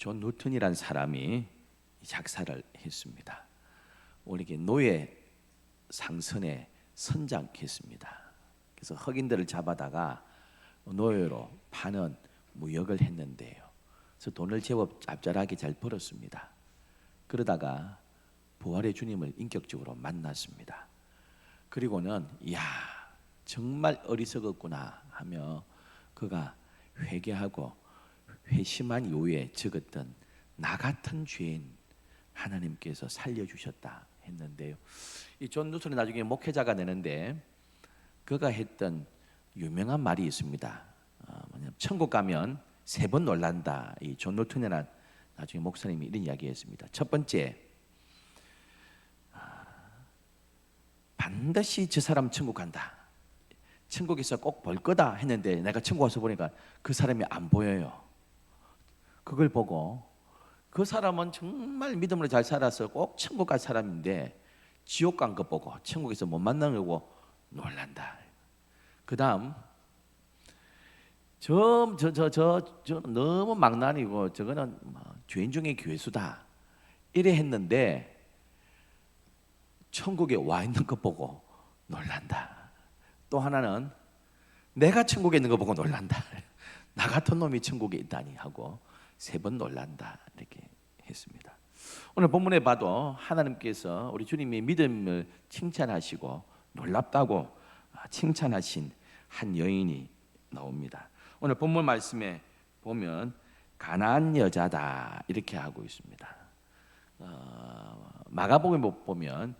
존 뉴턴이란 사람이 작사를 했습니다. 우리에게 노예 상선에 선장했습니다. 그래서 흑인들을 잡아다가 노예로 파는 무역을 했는데요. 그래서 돈을 제법 짭짤하게 잘 벌었습니다. 그러다가 부활의 주님을 인격적으로 만났습니다. 그리고는 야 정말 어리석었구나 하며 그가 회개하고 회심한 이후에 적었던 나 같은 죄인 하나님께서 살려주셨다 했는데요. 이 존 뉴턴이 나중에 목회자가 되는데 그가 했던 유명한 말이 있습니다. 뭐냐면 천국 가면 3번 놀란다. 이 존 뉴턴이라는 나중에 목사님이 이런 이야기했습니다. 첫 번째, 반드시 저 사람 천국 간다. 천국에서 꼭 볼 거다 했는데 내가 천국 와서 보니까 그 사람이 안 보여요. 그걸 보고 그 사람은 정말 믿음으로 잘 살아서 꼭 천국 갈 사람인데 지옥 간 거 보고 천국에서 못 만나는 거 보고 놀란다. 그 다음 저 너무 망나니고 저거는 죄인 중에 괴수다 이래 했는데 천국에 와 있는 거 보고 놀란다. 또 하나는 내가 천국에 있는 거 보고 놀란다. 나 같은 놈이 천국에 있다니 하고 3번 놀란다 이렇게 했습니다. 오늘 본문에 봐도 하나님께서 우리 주님의 믿음을 칭찬하시고 놀랍다고 칭찬하신 한 여인이 나옵니다. 오늘 본문 말씀에 보면 가나안 여자다 이렇게 하고 있습니다. 마가복음에 보면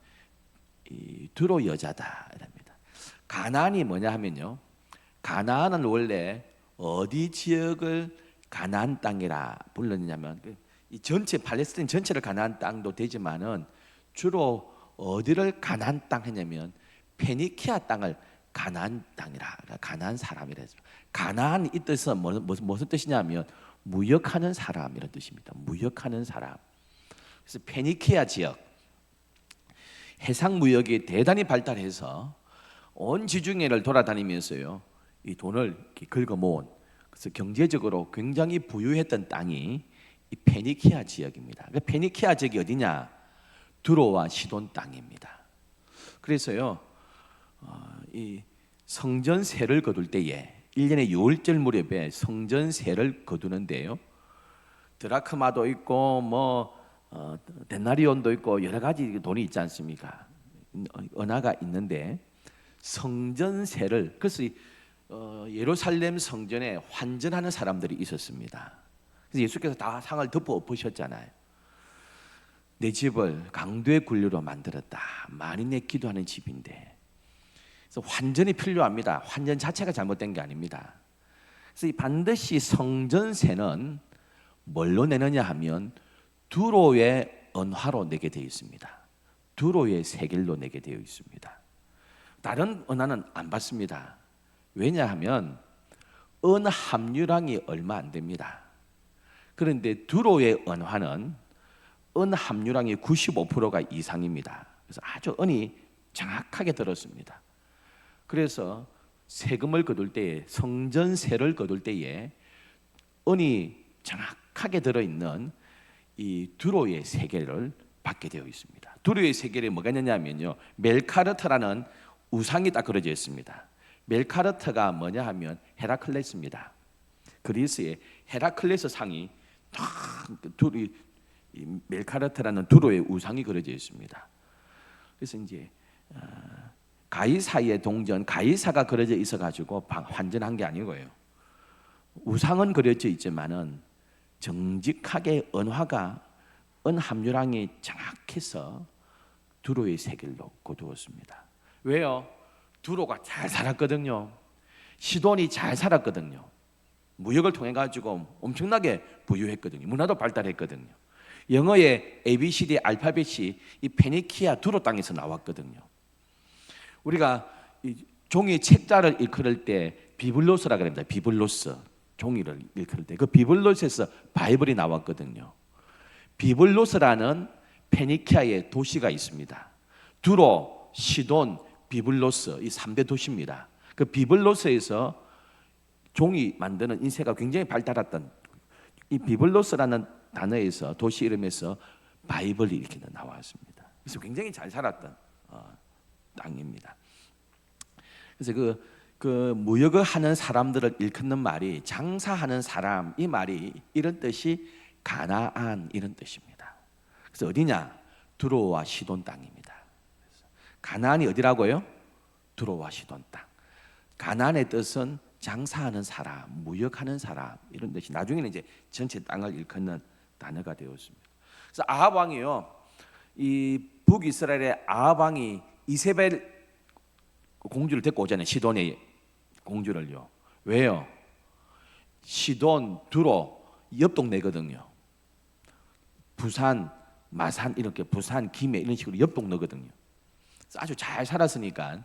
이 두로 여자다 이랍니다. 가나안이 뭐냐 하면요, 가나안은 원래 어디 지역을 가나안 땅이라 불렀냐면 이 전체 팔레스타인 전체를 가나안 땅도 되지만은 주로 어디를 가나안 땅 했냐면 페니키아 땅을 가나안 땅이라, 가나안 사람이라 했어요. 가나안 이 뜻은 무슨 뜻이냐면 무역하는 사람 이런 뜻입니다. 무역하는 사람. 그래서 페니키아 지역 해상 무역이 대단히 발달해서 온 지중해를 돌아다니면서요 이 돈을 긁어 모은, 그래서 경제적으로 굉장히 부유했던 땅이 이 페니키아 지역입니다. 그 페니키아 지역이 어디냐? 두로와 시돈 땅입니다. 그래서요 이 성전세를 거둘 때에 1년에 6월절 무렵에 성전세를 거두는데요, 드라크마도 있고 데나리온도 있고 여러 가지 돈이 있지 않습니까? 은하가 있는데 성전세를, 그래서 예루살렘 성전에 환전하는 사람들이 있었습니다. 그래서 예수께서 다 상을 덮어 엎으셨잖아요. 내 집을 강도의 굴류로 만들었다. 만인의 기도하는 집인데, 그래서 환전이 필요합니다. 환전 자체가 잘못된 게 아닙니다. 그래서 이 반드시 성전세는 뭘로 내느냐 하면 두로의 은화로 내게 되어 있습니다. 두로의 세겔로 내게 되어 있습니다. 다른 은화는 안 받습니다. 왜냐하면 은 함유량이 얼마 안 됩니다. 그런데 두로의 은화는 은 함유량이 95%가 이상입니다. 그래서 아주 은이 정확하게 들었습니다. 그래서 세금을 거둘 때에, 성전세를 거둘 때에 은이 정확하게 들어있는 이 두로의 세겔을 받게 되어 있습니다. 두로의 세겔에 뭐가 있느냐면요, 멜카르트라는 우상이 딱 그려져 있습니다. 멜카르트가 뭐냐 하면 헤라클레스입니다. 그리스의 헤라클레스 상이 멜카르트라는 두로의 우상이 그려져 있습니다. 그래서 이제 가이사의 동전, 가이사가 그려져 있어 가지고 환전한 게 아니고요, 우상은 그려져 있지만은 정직하게 은화가 은 함유량이 정확해서 두로의 세겔로 거두었습니다. 왜요? 두로가 잘 살았거든요. 시돈이 잘 살았거든요. 무역을 통해 가지고 엄청나게 부유했거든요. 문화도 발달했거든요. 영어의 ABCD 알파벳이 이 페니키아 두로 땅에서 나왔거든요. 우리가 이 종이 책자를 일컬을 때 비블로스라 그럽니다. 비블로스, 종이를 일컬을 때 그 비블로스에서 바이블이 나왔거든요. 비블로스라는 페니키아의 도시가 있습니다. 두로, 시돈, 비블로스 이 3대 도시입니다. 그 비블로스에서 종이 만드는 인쇄가 굉장히 발달했던 이 비블로스라는 단어에서 도시 이름에서 바이블이 이렇게 나왔습니다. 그래서 굉장히 잘 살았던 땅입니다. 그래서 그 무역을 하는 사람들을 일컫는 말이 장사하는 사람, 이 말이 이런 뜻이 가나안 이런 뜻입니다. 그래서 어디냐? 두로와 시돈 땅입니다. 가나안이 어디라고요? 두로와 시돈 땅. 가나안의 뜻은 장사하는 사람, 무역하는 사람 이런 뜻이 나중에는 이제 전체 땅을 일컫는 단어가 되었습니다. 그래서 아합 왕이요, 이 북이스라엘의 아합 왕이 이세벨 공주를 데리고 오잖아요. 시돈의 공주를요. 왜요? 시돈, 두로 옆 동네거든요. 부산, 마산 이렇게 부산, 김해 이런 식으로 옆 동네거든요. 아주 잘 살았으니까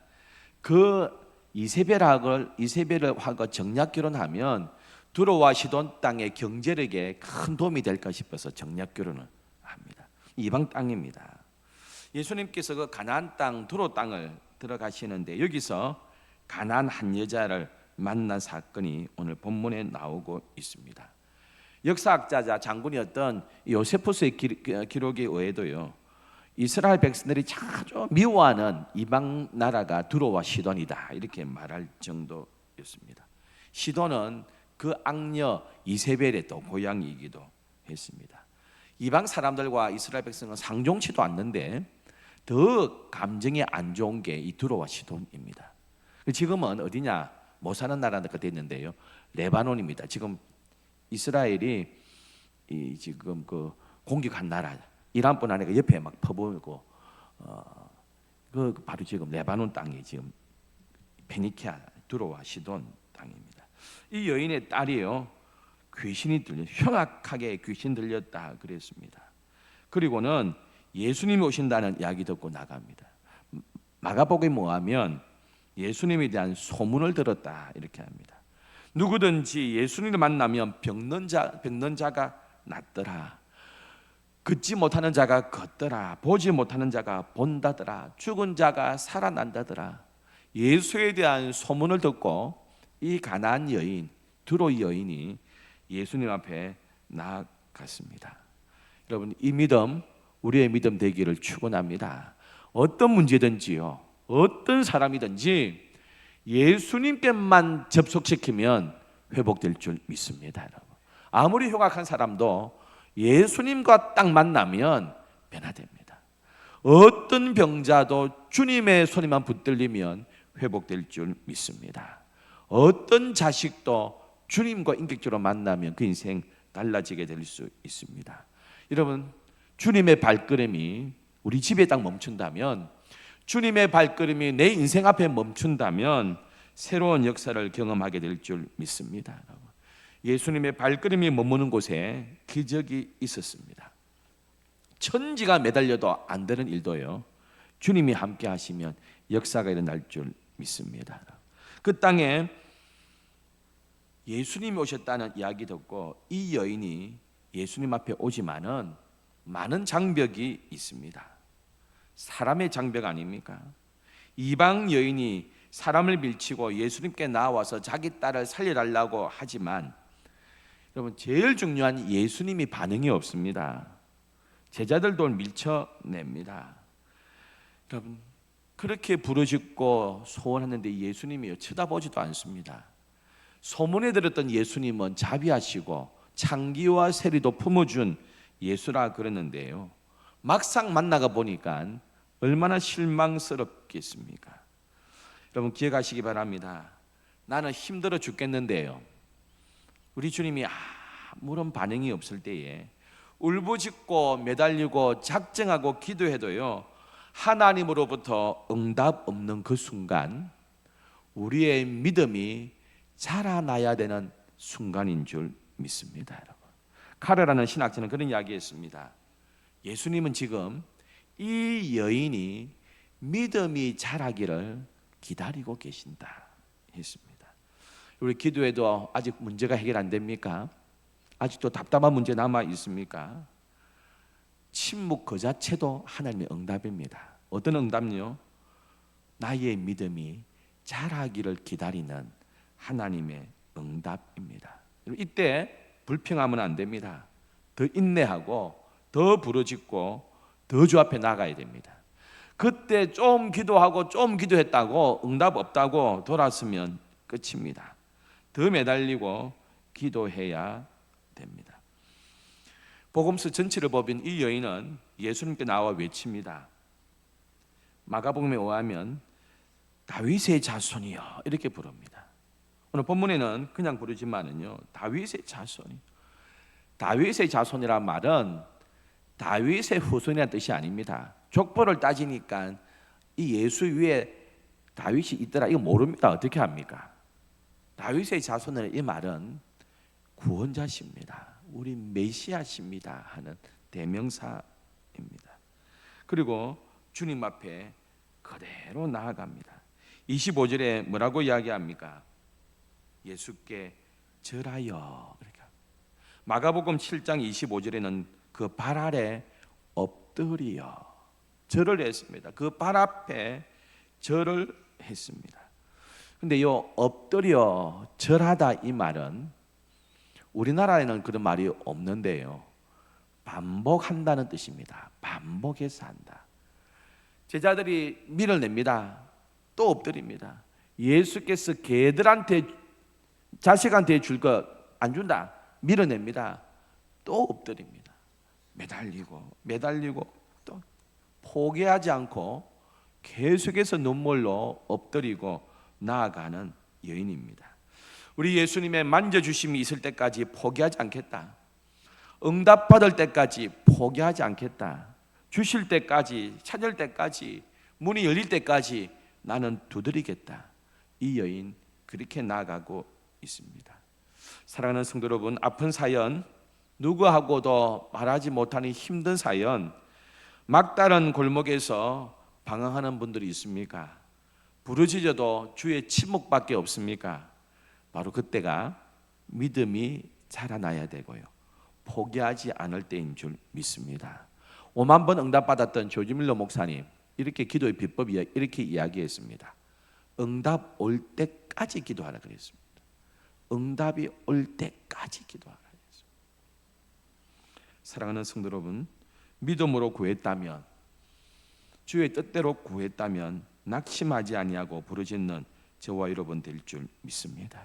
그 이세벨하고 정략 결혼하면 두로와 시돈 땅의 경제력에 큰 도움이 될까 싶어서 정략 결혼을 합니다. 이방 땅입니다. 예수님께서 그 가나안 땅 두로 땅을 들어가시는데 여기서 가나안 한 여자를 만난 사건이 오늘 본문에 나오고 있습니다. 역사학자자 장군이었던 요세푸스의 기록에 의해도요, 이스라엘 백성들이 자주 미워하는 이방 나라가 두로와 시돈이다 이렇게 말할 정도였습니다. 시돈은 그 악녀 이세벨의 또 고향이기도 했습니다. 이방 사람들과 이스라엘 백성은 상종치도 않는데 더 감정이 안 좋은 게 이 두로와 시돈입니다. 지금은 어디냐? 못 사는 나라가 됐는데요, 레바논입니다. 지금 이스라엘이 지금 그 공격한 나라 이란뿐 아니라 옆에 막 퍼부고 그 바로 지금 레바논 땅이 지금 페니키아 두로와 시돈 땅입니다. 이 여인의 딸이요, 귀신이 흉악하게 귀신 들렸다 그랬습니다. 그리고는 예수님이 오신다는 이야기 듣고 나갑니다. 마가복음에 뭐하면 예수님에 대한 소문을 들었다 이렇게 합니다. 누구든지 예수님을 만나면 병든 자가 낫더라, 걷지 못하는 자가 걷더라, 보지 못하는 자가 본다더라, 죽은 자가 살아난다더라. 예수에 대한 소문을 듣고 이 가나안 여인, 두로 여인이 예수님 앞에 나아갔습니다. 여러분, 이 믿음 우리의 믿음 되기를 축원합니다. 어떤 문제든지요, 어떤 사람이든지 예수님께만 접속시키면 회복될 줄 믿습니다. 여러분. 아무리 흉악한 사람도 예수님과 딱 만나면 변화됩니다. 어떤 병자도 주님의 손에만 붙들리면 회복될 줄 믿습니다. 어떤 자식도 주님과 인격적으로 만나면 그 인생 달라지게 될 수 있습니다. 여러분, 주님의 발걸음이 우리 집에 딱 멈춘다면, 주님의 발걸음이 내 인생 앞에 멈춘다면 새로운 역사를 경험하게 될 줄 믿습니다. 예수님의 발걸음이 머무는 곳에 기적이 있었습니다. 천지가 매달려도 안 되는 일도요, 주님이 함께 하시면 역사가 일어날 줄 믿습니다. 그 땅에 예수님이 오셨다는 이야기 듣고 이 여인이 예수님 앞에 오지만은 많은 장벽이 있습니다. 사람의 장벽 아닙니까? 이방 여인이 사람을 밀치고 예수님께 나와서 자기 딸을 살려달라고 하지만 여러분, 제일 중요한 예수님이 반응이 없습니다. 제자들도 밀쳐냅니다. 여러분, 그렇게 부르짖고 소원하는데 예수님이 쳐다보지도 않습니다. 소문에 들었던 예수님은 자비하시고 창기와 세리도 품어준 예수라 그랬는데요, 막상 만나가 보니까 얼마나 실망스럽겠습니까? 여러분, 기억하시기 바랍니다. 나는 힘들어 죽겠는데요, 우리 주님이 아무런 반응이 없을 때에 울부짖고 매달리고 작정하고 기도해도요, 하나님으로부터 응답 없는 그 순간 우리의 믿음이 자라나야 되는 순간인 줄 믿습니다. 여러분, 카레라는 신학자는 그런 이야기했습니다. 예수님은 지금 이 여인이 믿음이 자라기를 기다리고 계신다 했습니다. 우리 기도에도 아직 문제가 해결 안 됩니까? 아직도 답답한 문제 남아 있습니까? 침묵 그 자체도 하나님의 응답입니다. 어떤 응답요? 나의 믿음이 자라기를 기다리는 하나님의 응답입니다. 이때 불평하면 안 됩니다. 더 인내하고 더 부르짖고 더 주 앞에 나가야 됩니다. 그때 좀 기도하고 좀 기도했다고 응답 없다고 돌았으면 끝입니다. 더 매달리고 기도해야 됩니다. 복음서 전체를 보면 이 여인은 예수님께 나와 외칩니다. 마가복음에 의하면 다윗의 자손이여 이렇게 부릅니다. 오늘 본문에는 그냥 부르지만은요, 다윗의 자손이. 다윗의 자손이란 말은 다윗의 후손이라는 뜻이 아닙니다. 족보를 따지니까 이 예수 위에 다윗이 있더라 이거 모릅니다. 어떻게 합니까? 다윗의 자손은 이 말은 구원자십니다. 우리 메시아십니다 하는 대명사입니다. 그리고 주님 앞에 그대로 나아갑니다. 25절에 뭐라고 이야기합니까? 예수께 절하여. 마가복음 7장 25절에는 그 발 아래 엎드려 절을 했습니다. 그 발 앞에 절을 했습니다. 근데 이 엎드려 절하다 이 말은 우리나라에는 그런 말이 없는데요, 반복한다는 뜻입니다. 반복해서 한다. 제자들이 밀어냅니다. 또 엎드립니다. 예수께서 개들한테 자식한테 줄 것 안 준다. 밀어냅니다. 또 엎드립니다. 매달리고 또 포기하지 않고 계속해서 눈물로 엎드리고 나아가는 여인입니다. 우리 예수님의 만져주심이 있을 때까지 포기하지 않겠다. 응답받을 때까지 포기하지 않겠다. 주실 때까지, 찾을 때까지, 문이 열릴 때까지 나는 두드리겠다. 이 여인 그렇게 나아가고 있습니다. 사랑하는 성도 여러분, 아픈 사연, 누구하고도 말하지 못하는 힘든 사연, 막다른 골목에서 방황하는 분들이 있습니까? 부르짖어도 주의 침묵밖에 없습니까? 바로 그때가 믿음이 자라나야 되고요, 포기하지 않을 때인 줄 믿습니다. 5만 번 응답받았던 조지 밀러 목사님, 이렇게 기도의 비법이 이렇게 이야기했습니다. 응답 올 때까지 기도하라 그랬습니다. 응답이 올 때까지 기도하라 그랬습니다. 사랑하는 성도 여러분, 믿음으로 구했다면, 주의 뜻대로 구했다면 낙심하지 아니하고 부르짖는 저와 여러분 될 줄 믿습니다.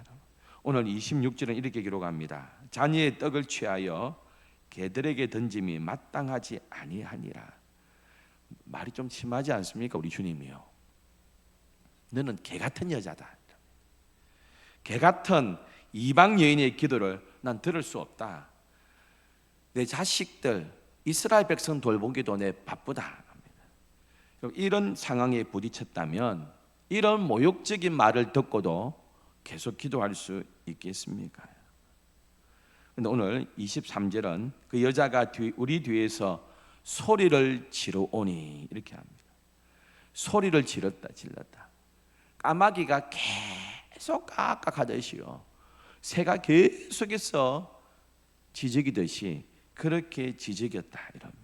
오늘 26절은 이렇게 기록합니다. 잔이의 떡을 취하여 개들에게 던짐이 마땅하지 아니하니라. 말이 좀 심하지 않습니까? 우리 주님이요, 너는 개 같은 여자다. 개 같은 이방 여인의 기도를 난 들을 수 없다. 내 자식들 이스라엘 백성 돌보기도 내 바쁘다. 이런 상황에 부딪혔다면 이런 모욕적인 말을 듣고도 계속 기도할 수 있겠습니까? 그런데 오늘 23절은 그 여자가 우리 뒤에서 소리를 지르오니 이렇게 합니다. 소리를 질렀다. 까마귀가 계속 깍깍하듯이요, 새가 계속해서 지저귀듯이 그렇게 지저귀었다 이럽니다.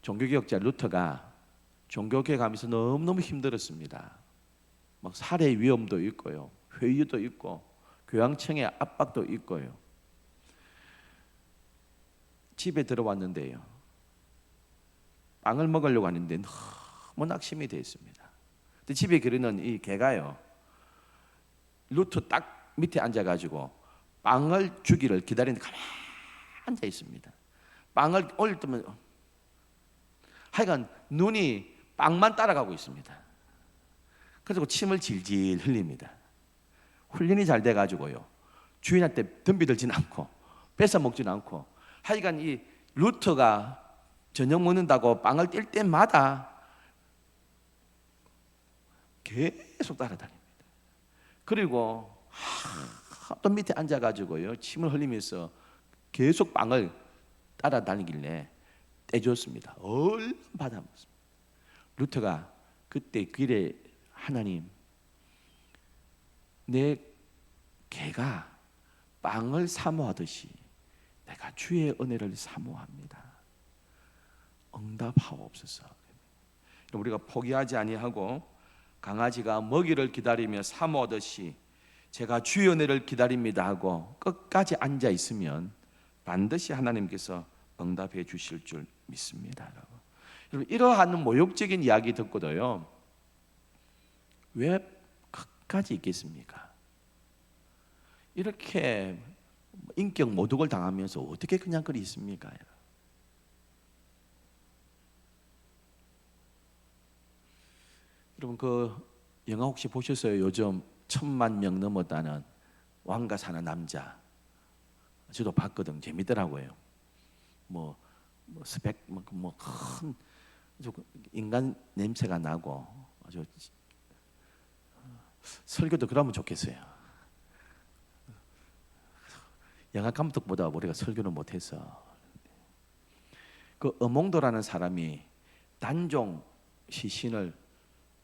종교개혁자 루터가 종교개혁 하면서 너무너무 힘들었습니다. 막 살해 위험도 있고요, 회유도 있고 교황청의 압박도 있고요. 집에 들어왔는데요, 빵을 먹으려고 하는데 너무 낙심이 되어 있습니다. 근데 집에 기르는 이 개가요, 루터 딱 밑에 앉아가지고 빵을 주기를 기다리는데 가만히 앉아 있습니다. 빵을 올릴 때면 하여간 눈이 빵만 따라가고 있습니다. 그래서 침을 질질 흘립니다. 훈련이 잘 돼가지고요, 주인한테 덤비들진 않고 뺏어 먹진 않고, 하여간 이 루터가 저녁 먹는다고 빵을 뗄 때마다 계속 따라다닙니다. 그리고 또 밑에 앉아가지고요, 침을 흘리면서 계속 빵을 따라다니길래 떼줬습니다. 얼른 받아먹습니다. 루터가 그때 길에 하나님, 내 개가 빵을 사모하듯이 내가 주의 은혜를 사모합니다. 응답하옵소서. 우리가 포기하지 아니하고 강아지가 먹이를 기다리며 사모하듯이 제가 주의 은혜를 기다립니다 하고 끝까지 앉아 있으면 반드시 하나님께서 응답해 주실 줄 믿습니다. 여러분, 이러한 모욕적인 이야기 듣고도요, 왜 끝까지 있겠습니까? 이렇게 인격 모독을 당하면서 어떻게 그냥 그리 있습니까? 여러분, 그 영화 혹시 보셨어요? 요즘 1,000만 명 넘었다는 왕가 사는 남자. 저도 봤거든. 재밌더라고요. 뭐 스펙 큰 인간 냄새가 나고 아주 설교도 그러면 좋겠어요. 영화 감독보다 우리가 설교는 못해서. 그 어몽도라는 사람이 단종 시신을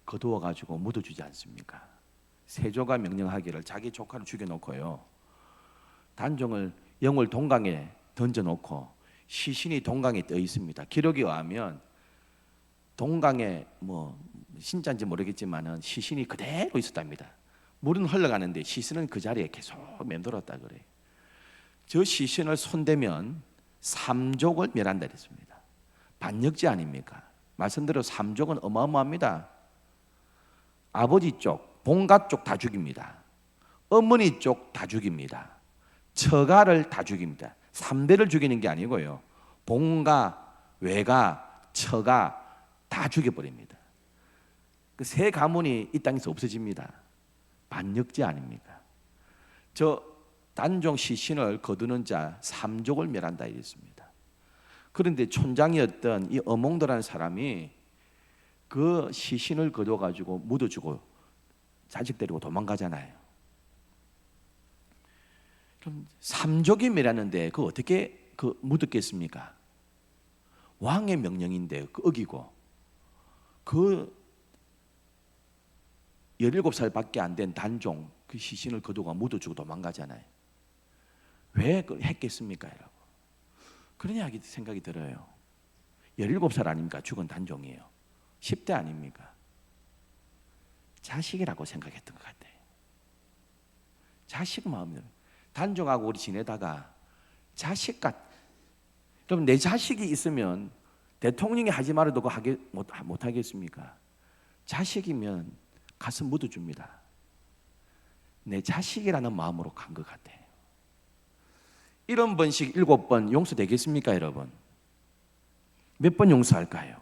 거두어 가지고 묻어주지 않습니까? 세조가 명령하기를 자기 조카를 죽여놓고요, 단종을 영월 동강에 던져놓고 시신이 동강에 떠 있습니다. 기록에 의하면 동강에 뭐 신자인지 모르겠지만은 시신이 그대로 있었답니다. 물은 흘러가는데 시신은 그 자리에 계속 맴돌았다 그래요. 저 시신을 손대면 삼족을 멸한다 그랬습니다. 반역죄 아닙니까? 말씀대로 삼족은 어마어마합니다. 아버지 쪽, 본가 쪽 다 죽입니다. 어머니 쪽 다 죽입니다. 처가를 다 죽입니다. 3대를 죽이는 게 아니고요, 본가, 외가, 처가 다 죽여버립니다. 그 세 가문이 이 땅에서 없어집니다. 반역죄 아닙니까? 저 단종 시신을 거두는 자 삼족을 멸한다 이랬습니다. 그런데 촌장이었던 이 어몽도라는 사람이 그 시신을 거둬 가지고 묻어주고 자식 데리고 도망가잖아요. 그럼 삼족이 멸하는데 그 어떻게 그 묻었겠습니까? 왕의 명령인데 그 어기고 그 17살밖에 안 된 단종 그 시신을 거두고 묻어주고 도망가잖아요. 왜 그걸 했겠습니까, 여러분? 그런 이야기 생각이 들어요. 17살 아닙니까? 죽은 단종이에요. 10대 아닙니까? 자식이라고 생각했던 것 같아요. 자식 마음대로. 단종하고 우리 지내다가 여러분, 내 자식이 있으면 대통령이 하지 말아도 그거 못 하겠습니까? 자식이면 가서 묻어줍니다. 내 자식이라는 마음으로 간 것 같아요. 70번씩 7번 용서되겠습니까, 여러분? 몇 번 용서할까요?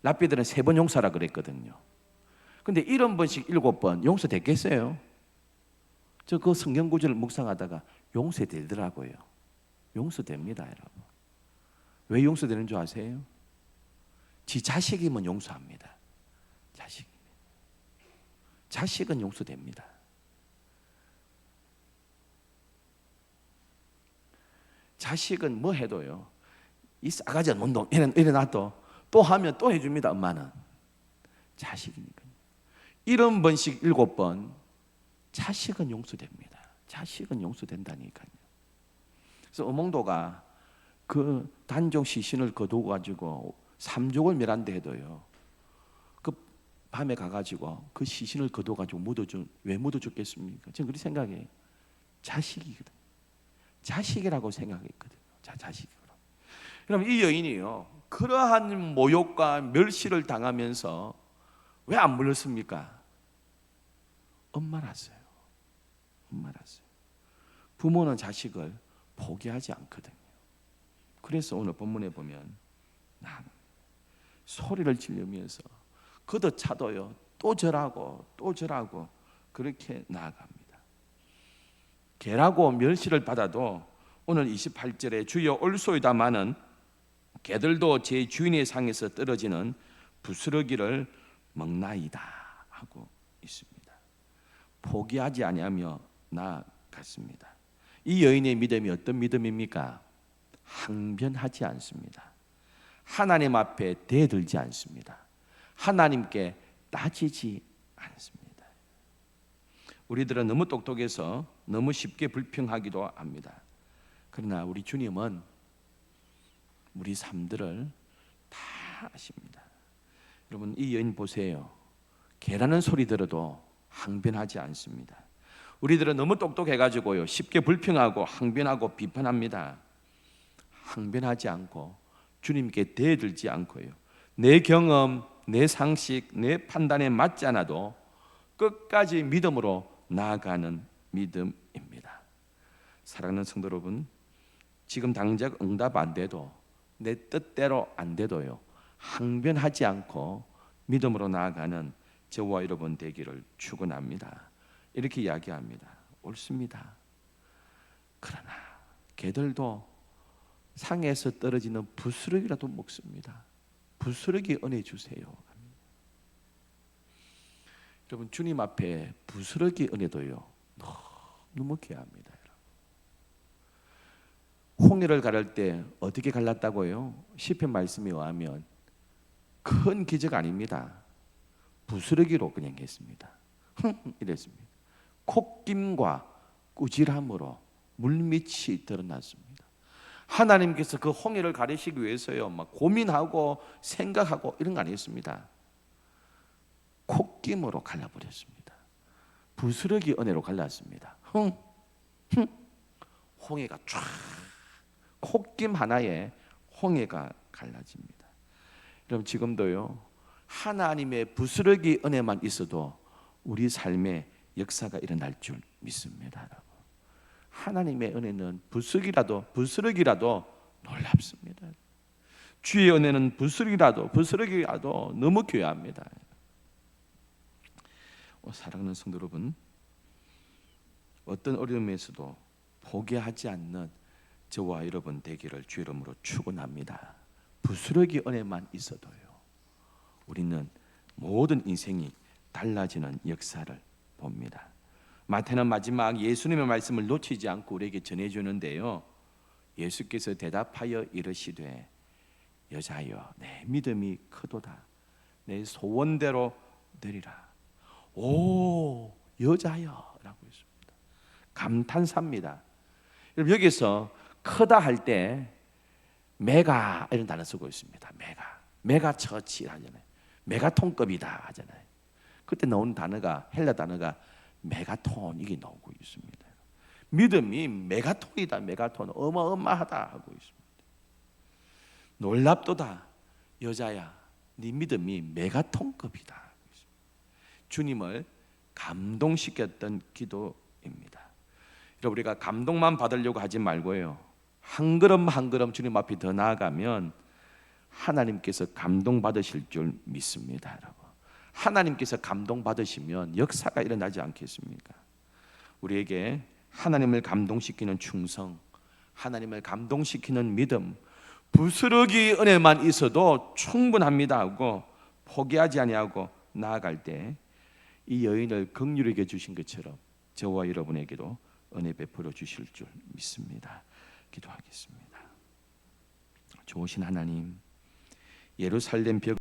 랍비들은 3번 용서하라 그랬거든요. 근데 70번씩 7번 용서됐겠어요? 저 그 성경 구절을 묵상하다가 용서되더라고요. 용서됩니다, 여러분. 왜 용서되는 줄 아세요? 지 자식이면 용서합니다. 자식은 용서됩니다. 자식은 뭐 해도요, 이 싸가지 없는 놈 일어나도 또 하면 또 해줍니다. 엄마는 자식이니까요. 70번씩 7번 자식은 용서됩니다. 자식은 용서된다니까요. 그래서 어몽도가 그 단종 시신을 거두고 가지고 삼족을 멸한다 해도요, 그 밤에 가가지고 그 시신을 거두어 가지고 왜 묻어줬겠습니까? 저는 그렇게 생각해요. 자식이거든. 자식이라고 생각했거든요. 자식으로. 그럼 이 여인이요, 그러한 모욕과 멸시를 당하면서 왜 안 물렀습니까? 엄마라서요. 부모는 자식을 포기하지 않거든요. 그래서 오늘 본문에 보면 소리를 지르면서 걷어차도요, 또 절하고 그렇게 나아갑니다. 개라고 멸시를 받아도 오늘 28절에 주여 올소이다마는 개들도 제 주인의 상에서 떨어지는 부스러기를 먹나이다 하고 있습니다. 포기하지 아니하며 나아갔습니다. 이 여인의 믿음이 어떤 믿음입니까? 항변하지 않습니다. 하나님 앞에 대들지 않습니다. 하나님께 따지지 않습니다. 우리들은 너무 똑똑해서 너무 쉽게 불평하기도 합니다. 그러나 우리 주님은 우리 삶들을 다 아십니다. 여러분, 이 여인 보세요. 개라는 소리 들어도 항변하지 않습니다. 우리들은 너무 똑똑해가지고요, 쉽게 불평하고 항변하고 비판합니다. 항변하지 않고 주님께 대들지 않고요, 내 경험, 내 상식, 내 판단에 맞지 않아도 끝까지 믿음으로 나아가는 믿음입니다. 사랑하는 성도 여러분, 지금 당장 응답 안 돼도, 내 뜻대로 안 돼도요, 항변하지 않고 믿음으로 나아가는 저와 여러분 되기를 축원합니다. 이렇게 이야기합니다. 옳습니다. 그러나 개들도 상에서 떨어지는 부스러기라도 먹습니다. 부스러기 은혜 주세요. 여러분, 주님 앞에 부스러기 은혜도요, 너무 귀합니다. 홍해를 가를 때 어떻게 갈랐다고요? 시편 말씀에 의하면 큰 기적 아닙니다. 부스러기로 그냥 했습니다. 이랬습니다. 콧김과 꾸지람으로 물밑이 드러났습니다. 하나님께서 그 홍해를 가리시기 위해서요, 막 고민하고 생각하고 이런 거 아니었습니다. 콧김으로 갈라버렸습니다. 부스러기 은혜로 갈랐습니다. 홍해가 쫙, 콧김 하나에 홍해가 갈라집니다. 여러분, 지금도요, 하나님의 부스러기 은혜만 있어도 우리 삶에 역사가 일어날 줄 믿습니다. 하나님의 은혜는 부스러기라도 놀랍습니다. 주의 은혜는 부스러기라도 너무 귀합니다. 사랑하는 성도 여러분, 어떤 어려움에서도 포기하지 않는 저와 여러분 되기를 주 이름으로 축원합니다. 부스러기 은혜만 있어도요, 우리는 모든 인생이 달라지는 역사를 봅니다. 마태는 마지막 예수님의 말씀을 놓치지 않고 우리에게 전해주는데요, 예수께서 대답하여 이르시되 여자여, 내 믿음이 크도다. 내 소원대로 되리라. 오, 여자여 라고 했습니다. 감탄사입니다. 여러분, 여기서 크다 할 때 메가 이런 단어 쓰고 있습니다. 메가 처치 하잖아요. 메가톤급이다 하잖아요. 그때 나온 단어가, 헬라 단어가 메가톤, 이게 나오고 있습니다. 믿음이 메가톤이다. 메가톤, 어마어마하다 하고 있습니다. 놀랍도다. 여자야, 네 믿음이 메가톤급이다. 주님을 감동시켰던 기도입니다. 여러분, 우리가 감동만 받으려고 하지 말고요, 한 걸음 한 걸음 주님 앞에 더 나아가면 하나님께서 감동받으실 줄 믿습니다. 여러분, 하나님께서 감동받으시면 역사가 일어나지 않겠습니까? 우리에게 하나님을 감동시키는 충성, 하나님을 감동시키는 믿음, 부스러기 은혜만 있어도 충분합니다 하고 포기하지 아니하고 나아갈 때 이 여인을 긍휼히 여겨 주신 것처럼 저와 여러분에게도 은혜 베풀어 주실 줄 믿습니다. 기도하겠습니다. 좋으신 하나님, 예루살렘 벽